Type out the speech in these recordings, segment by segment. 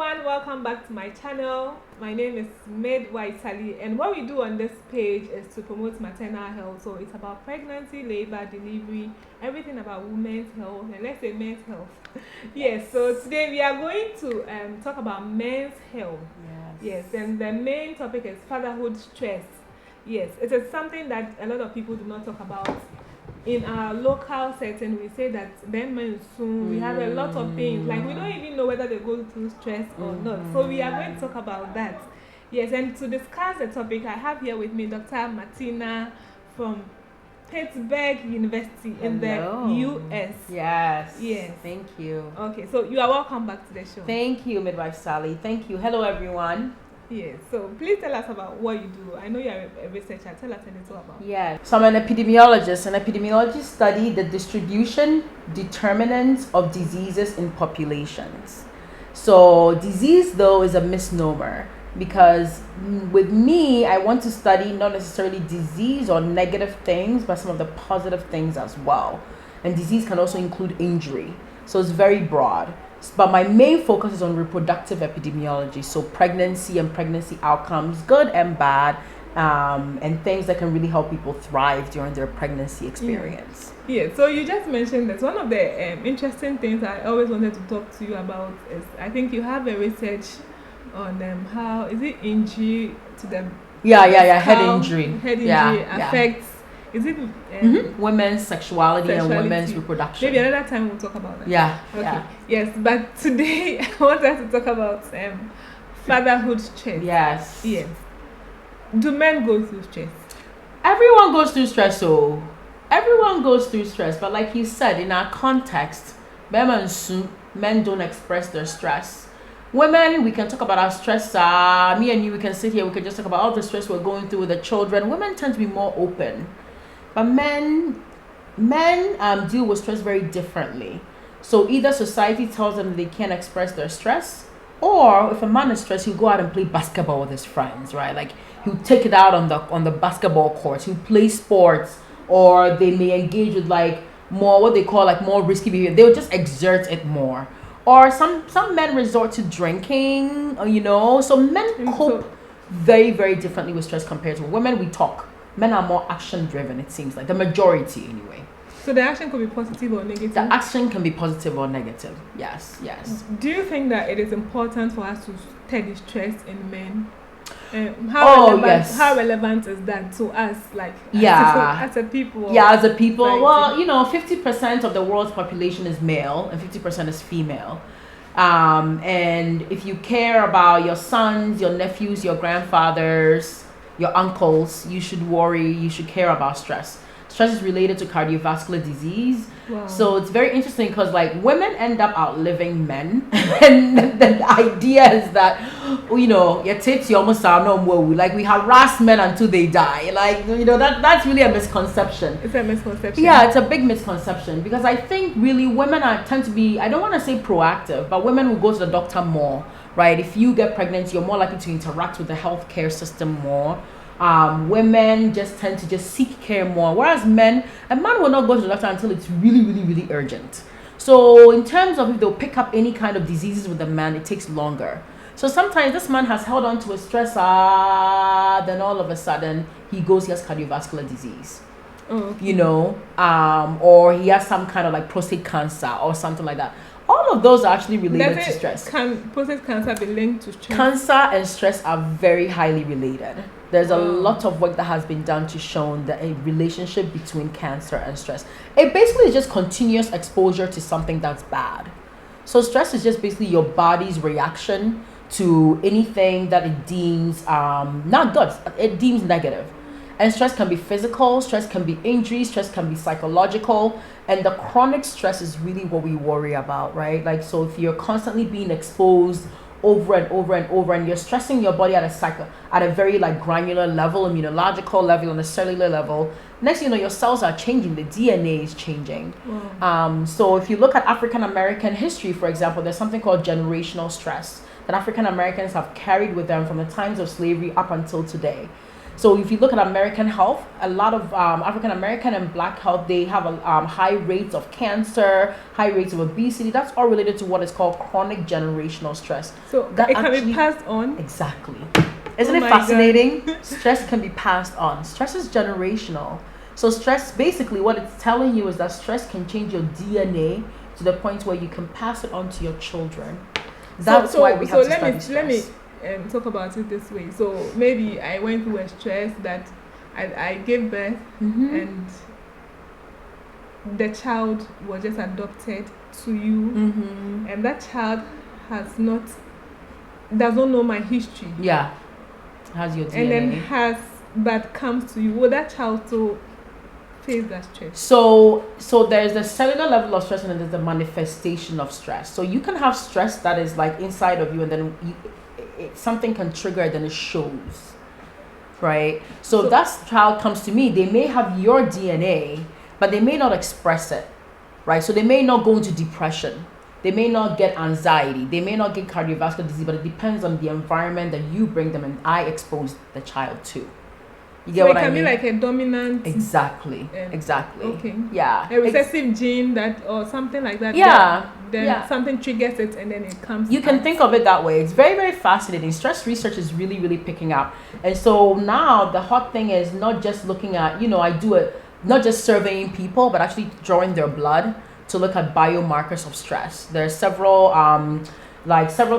everyone, welcome back to my channel. My name is Midwife Sally, and what we do on this page is to promote maternal health. So it's about pregnancy, labor, delivery, everything about women's health, and let's say men's health. Yes, so today we are going to talk about men's health. Yes, and the main topic is fatherhood stress. Yes, it is something that a lot of people do not talk about. In our local setting, we say that men soon we have a lot of things, like we don't even know whether they go through stress or not. So we are going to talk about that. Yes, and to discuss the topic, I have here with me Dr. Martina from Pittsburgh University in the US. Yes. Thank you. Okay, so you are welcome back to the show. Thank you, Midwife Sally. Thank you. Hello, everyone. Yes, so please tell us about what you do. I know you are a researcher. Tell us a little about. Yes. So I'm an epidemiologist, and epidemiologists study the distribution, determinants of diseases in populations. So disease, though, is a misnomer because with me, I want to study not necessarily disease or negative things, but some of the positive things as well. And disease can also include injury. So it's very broad. But my main focus is on reproductive epidemiology, so pregnancy and pregnancy outcomes, good and bad, and things that can really help people thrive during their pregnancy experience. Yeah, so you just mentioned that one of the interesting things I always wanted to talk to you about is I think you have a research on how is it injury to the head injury affects. Is it women's sexuality and women's reproduction? Maybe another time we'll talk about that. Yeah. Okay. Yeah. Yes, but today I want us to talk about fatherhood stress. Yes. Yes. Do men go through stress? Everyone goes through stress, so everyone goes through stress. But like you said, in our context, men don't express their stress. Women, we can talk about our stress. Me and you, we can sit here, we can just talk about all the stress we're going through with the children. Women tend to be more open. But men deal with stress very differently. So either society tells them they can't express their stress, or if a man is stressed, he'll go out and play basketball with his friends, right? Like he'll take it out on the basketball courts, he'll play sports, or they may engage with like more what they call like more risky behavior. They'll just exert it more. Or some men resort to drinking, so men cope very, very differently with stress compared to women. We talk. Men are more action driven, it seems like, the majority anyway. So the action could be positive or negative? The action can be positive or negative, yes. Do you think that it is important for us to study stress in men? How relevant is that to us, like as a people? Yeah, as a people, society? Well, 50% of the world's population is male and 50% is female. And if you care about your sons, your nephews, your grandfathers, your uncles, you should worry, you should care about stress. Stress is related to cardiovascular disease. Wow. So it's very interesting because like women end up outliving men. And the idea is that, your tits, you almost are no more. Like we harass men until they die. Like, that's really a misconception. It's a misconception. Yeah, it's a big misconception because I think really women tend to be, I don't want to say proactive, but women will go to the doctor more, right? If you get pregnant, you're more likely to interact with the healthcare system more. Women just tend to just seek care more, whereas a man will not go to the doctor until it's really, really, really urgent. So in terms of if they'll pick up any kind of diseases with a man, it takes longer. So sometimes this man has held on to a stress, then all of a sudden he has cardiovascular disease. Oh, okay. Or he has some kind of like prostate cancer or something like that. All of those are actually related to stress. Can prostate cancer be linked to stress? Cancer and stress are very highly related. There's a lot of work that has been done to show that a relationship between cancer and stress. It basically is just continuous exposure to something that's bad. So stress is just basically your body's reaction to anything that it deems not good. It deems negative. And stress can be physical, stress can be injury, stress can be psychological, and the chronic stress is really what we worry about, right? Like, so if you're constantly being exposed over and over and over, and you're stressing your body at a very like granular level, immunological level, on a cellular level, next thing you know, your cells are changing, the DNA is changing. Wow. So if you look at African American history, for example, there's something called generational stress that African Americans have carried with them from the times of slavery up until today. So if you look at American health, a lot of African American and Black health, they have a high rates of cancer, high rates of obesity. That's all related to what is called chronic generational stress. So that it can be passed on. Exactly. Isn't it my fascinating? Stress can be passed on. Stress is generational. So stress, basically what it's telling you is that stress can change your DNA to the point where you can pass it on to your children. That's why we have to study stress. Let me talk about it this way. So maybe I went through a stress that I gave birth, and the child was just adopted to you, and that child does not know my history. Yeah, has your DNA. And then but comes to you. Will that child so face that stress? So there's the cellular level of stress, and then there's the manifestation of stress. So you can have stress that is like inside of you, and then something can trigger it, then it shows, right? So if that child comes to me, they may have your DNA, but they may not express it, right? So they may not go into depression, they may not get anxiety, they may not get cardiovascular disease, but it depends on the environment that you bring them and I expose the child to. You get what I mean? It can be like a dominant. Exactly. Okay. Yeah. A recessive gene that, or something like that. Yeah. Then something triggers it, and then it comes. You can think of it that way. It's very, very fascinating. Stress research is really, really picking up. And so now the hot thing is not just looking at, I do it, not just surveying people, but actually drawing their blood to look at biomarkers of stress. There are several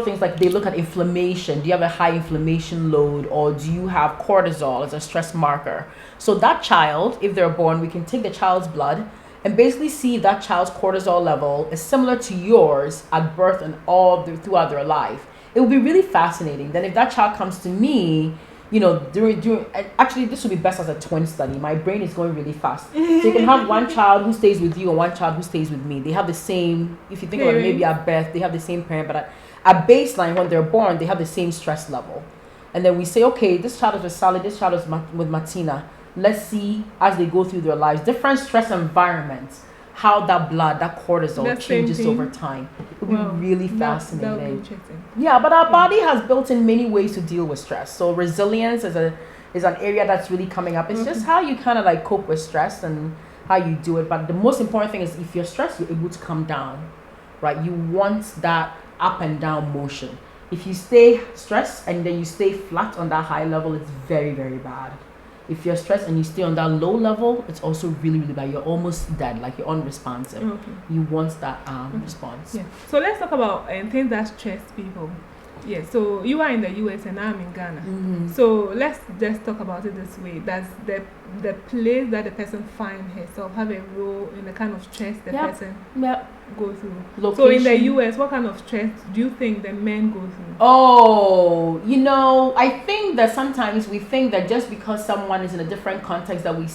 things, like they look at inflammation. Do you have a high inflammation load, or do you have cortisol as a stress marker? So that child, if they're born, we can take the child's blood and basically see if that child's cortisol level is similar to yours at birth and throughout their life. It would be really fascinating. Then if that child comes to me, during actually this would be best as a twin study. My brain is going really fast. So you can have one child who stays with you and one child who stays with me. They have the same, if you think about it, maybe at birth, they have the same parent, but at baseline when they're born, they have the same stress level. And then we say, okay, this child is with Sally, this child is with Martina. Let's see as they go through their lives, different stress environments, how that blood, that cortisol changes over time. It would be really fascinating. That would be interesting. Yeah, but our body has built in many ways to deal with stress. So resilience is an area that's really coming up. It's just how you kind of like cope with stress and how you do it. But the most important thing is if you're stressed, you're able to come down, right? You want that up and down motion. If you stay stressed and then you stay flat on that high level, it's very, very bad. If you're stressed and you stay on that low level, it's also really, really bad. You're almost dead, like you're unresponsive. Okay. You want that response. Yeah. So let's talk about things that stress people. Yeah. So you are in the US and I'm in Ghana. So let's just talk about it this way. Does the place that the person finds herself have a role in the kind of stress the person go through? Location. So in the US, what kind of stress do you think the men go through? Oh, I think that sometimes we think that just because someone is in a different context that it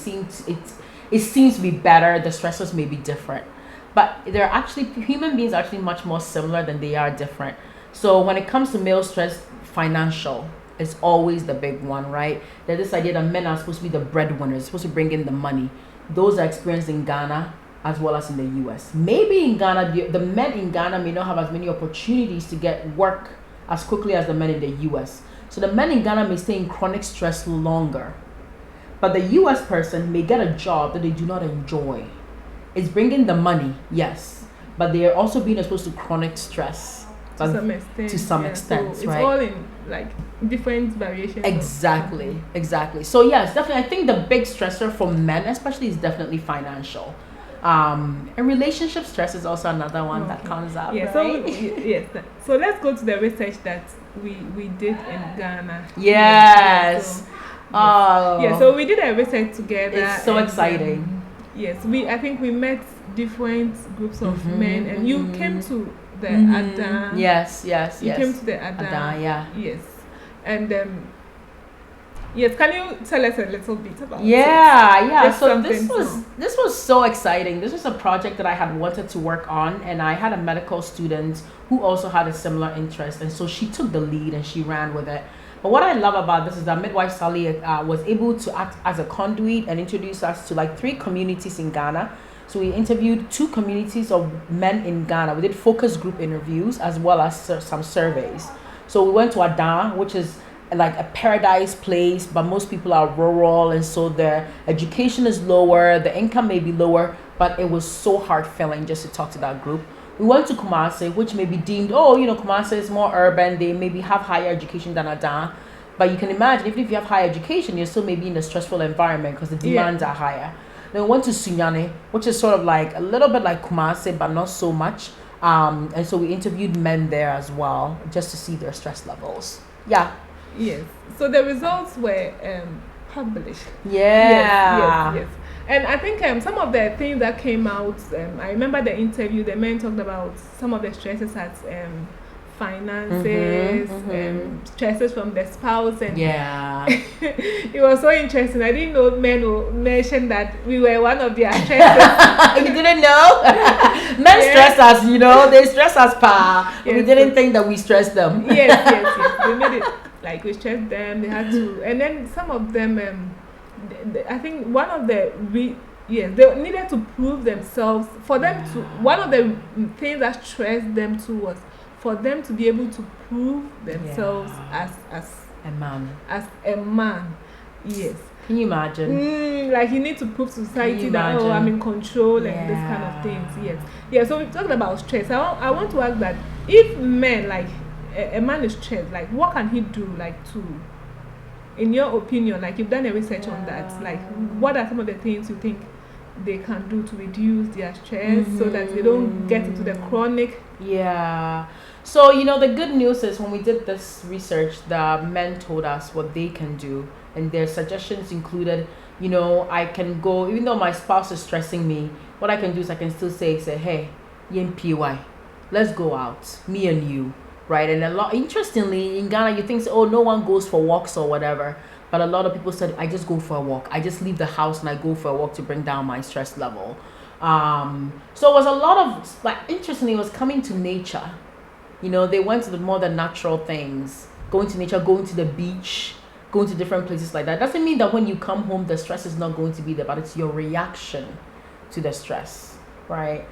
seems to be better, the stressors may be different. But they're actually, human beings are actually much more similar than they are different. So when it comes to male stress, financial is always the big one, right? There's this idea that men are supposed to be the breadwinners, supposed to bring in the money. Those are experienced in Ghana as well as in the US. Maybe in Ghana, the men in Ghana may not have as many opportunities to get work as quickly as the men in the US. So the men in Ghana may stay in chronic stress longer. But the US person may get a job that they do not enjoy. It's bringing the money, yes, but they are also being exposed to chronic stress. To some extent, so right? It's all in like different variations. Exactly. So yes, definitely. I think the big stressor for men, especially, is definitely financial. And relationship stress is also another one that comes up. Yeah. Right? So let's go to the research that we did in Ghana. Yes. So we did a research together. It's so exciting. Yes, I think we met different groups of men, and you came to the Adan. Yes. You came to the Adan. Yes. And yes, can you tell us a little bit about it? Yeah. So this was so exciting. This was a project that I had wanted to work on, and I had a medical student who also had a similar interest, and so she took the lead and she ran with it. But what I love about this is that Midwife Sally was able to act as a conduit and introduce us to like 3 communities in Ghana. So we interviewed 2 communities of men in Ghana. We did focus group interviews as well as some surveys. So we went to Adan, which is like a paradise place, but most people are rural, and so their education is lower, the income may be lower, but it was so hard filling just to talk to that group. We went to Kumasi, which may be deemed, oh, Kumasi is more urban, they maybe have higher education than Adan. But you can imagine, even if you have higher education, you're still maybe in a stressful environment because the demands are higher. Then we went to Sunyani, which is sort of like a little bit like Kumasi, but not so much. And so we interviewed men there as well, just to see their stress levels. Yeah. Yes. So the results were published. Yeah. Yes. And I think some of the things that came out, I remember the interview, the men talked about some of the stresses as finances, stresses from the spouse, and it was so interesting. I didn't know men would mention that we were one of their stresses. You didn't know? Men stress us, they stress us, we didn't think that we stressed them. Yes. They made it like we stressed them. They had to, and then some of them, I think one of the they needed to prove themselves for them to. One of the things that stressed them too was for them to be able to prove themselves as a man. As a man, yes. Can you imagine? Like you need to prove to society that I'm in control and this kind of things. Yes. Yeah. So we talked about stress. I want to ask that if men, like a man is stressed, like what can he do, like to, in your opinion, like you've done a research on that, like what are some of the things you think they can do to reduce their stress so that they don't get into the chronic? Yeah. So, the good news is when we did this research, the men told us what they can do, and their suggestions included, I can go, even though my spouse is stressing me, what I can do is I can still say, hey, PY, let's go out, me and you, right? And interestingly, in Ghana, you think, no one goes for walks or whatever, but a lot of people said, I just go for a walk. I just leave the house and I go for a walk to bring down my stress level. So it was a lot of, interestingly, it was coming to nature. They went to the more than natural things, going to nature, going to the beach, going to different places like that. Doesn't mean that when you come home, the stress is not going to be there, but it's your reaction to the stress, right?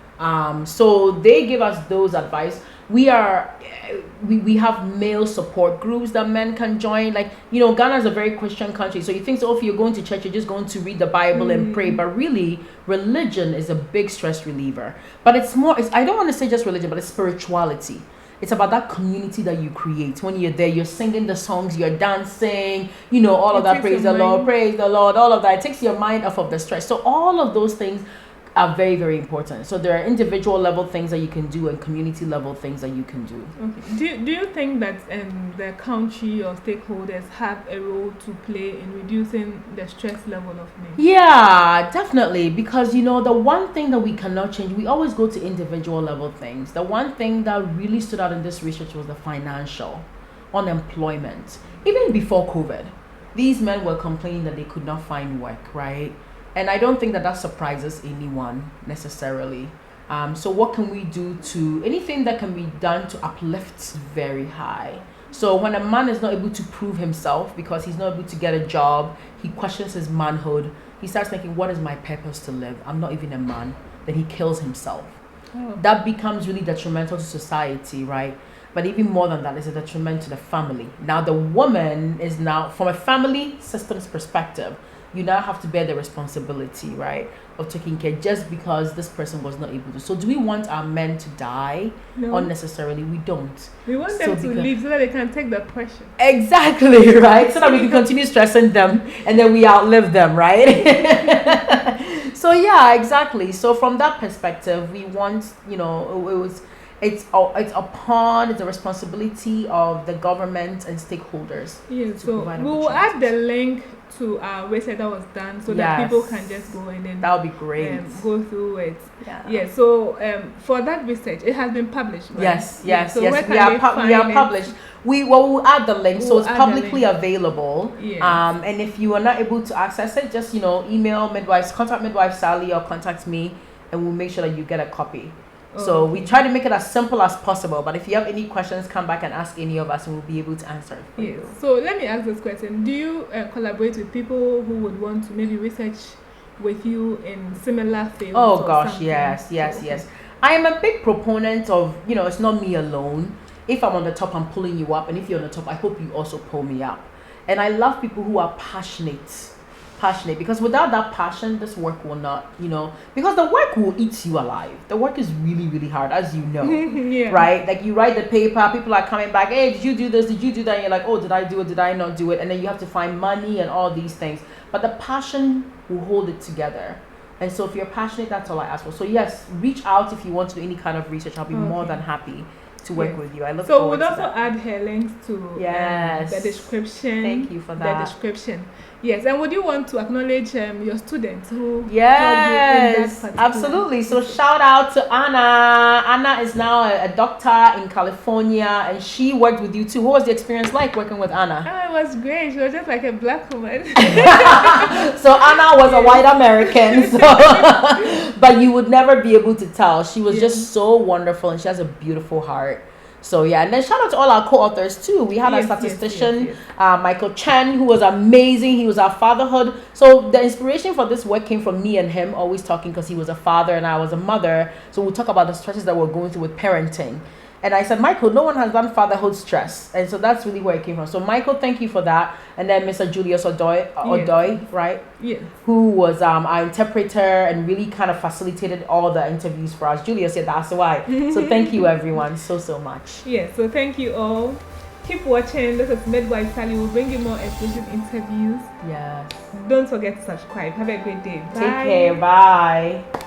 So they give us those advice. We have male support groups that men can join. Ghana is a very Christian country, so you think, if you're going to church, you're just going to read the Bible and pray, but really, religion is a big stress reliever. But I don't want to say just religion, but it's spirituality. It's about that community that you create. When you're there, you're singing the songs, you're dancing, all of that, praise the Lord, all of that. It takes your mind off of the stress. So all of those things are very, very important. So there are individual level things that you can do and community level things that you can do. Okay. Do you think that the country or stakeholders have a role to play in reducing the stress level of men? Yeah, definitely. Because, the one thing that we cannot change, we always go to individual level things. The one thing that really stood out in this research was the financial unemployment. Even before COVID, these men were complaining that they could not find work, right? And I don't think that surprises anyone necessarily. So what can we do anything that can be done to uplift very high? So when a man is not able to prove himself because he's not able to get a job, he questions his manhood. He starts thinking, what is my purpose to live? I'm not even a man. Then he kills himself. That becomes really detrimental to society, right? But even more than that, it's a detriment to the family. Now the woman is now, from a family system's perspective, you now have to bear the responsibility, right, of taking care just because this person was not able to. So do we want our men to die? No. Unnecessarily, we don't. We want them to live so that they can take the pressure. Exactly, right? So that we can continue stressing them and then we outlive them, right? So yeah, exactly. So from that perspective, we want, it's a responsibility of the government and stakeholders. Yeah, so we'll add the link to our website that was done so that people can just go and then that would be great. Go through it. Yeah. So for that research, it has been published. Right? Yes. We are published. We'll add the link, so it's publicly available. Yes. And if you are not able to access it, just email contact Midwife Sally or contact me, and we'll make sure that you get a copy. So we try to make it as simple as possible, but if you have any questions, come back and ask any of us and we'll be able to answer it for you. So let me ask this question. Do you collaborate with people who would want to maybe research with you in similar fields? Oh gosh, yes. I am a big proponent of, it's not me alone. if I'm on the top, I'm pulling you up, and if you're on the top, I hope you also pull me up. And I love people who are passionate, because without that passion, this work will not, because the work will eat you alive. The work is really, really hard, as you know. Yeah. Right? Like, you write the paper, people are coming back, hey, did you do this, did you do that? And you're like, oh, did I do it, did I not do it? And then you have to find money and all these things, but the passion will hold it together. And so if you're passionate, that's all I ask for. So yes, reach out if you want to do any kind of research. I'll be more than happy to work with you. I look forward to that. So we'll also add her links to the description. Thank you for that. The description. Yes, and would you want to acknowledge your students who helped you in that absolutely. So shout out to Anna. Anna is now a doctor in California, and she worked with you too. What was the experience like working with Anna? Oh, it was great. She was just like a black woman. So Anna was a white American, but you would never be able to tell. She was just so wonderful, and she has a beautiful heart. So yeah, and then shout out to all our co-authors too. We had a statistician, Michael Chen, who was amazing. He was our fatherhood. So the inspiration for this work came from me and him always talking, because he was a father and I was a mother. So we'll talk about the stresses that we're going through with parenting. And I said, Michael, no one has done fatherhood stress. And so that's really where it came from. So Michael, thank you for that. And then Mr. Julius Odoy, right? Yeah. Who was our interpreter and really kind of facilitated all the interviews for us. Julius said that's why. So thank you everyone so much. Yeah, so thank you all. Keep watching. This is Midwife Sally. We'll bring you more exclusive interviews. Yes. Don't forget to subscribe. Have a great day. Bye. Take care. Bye.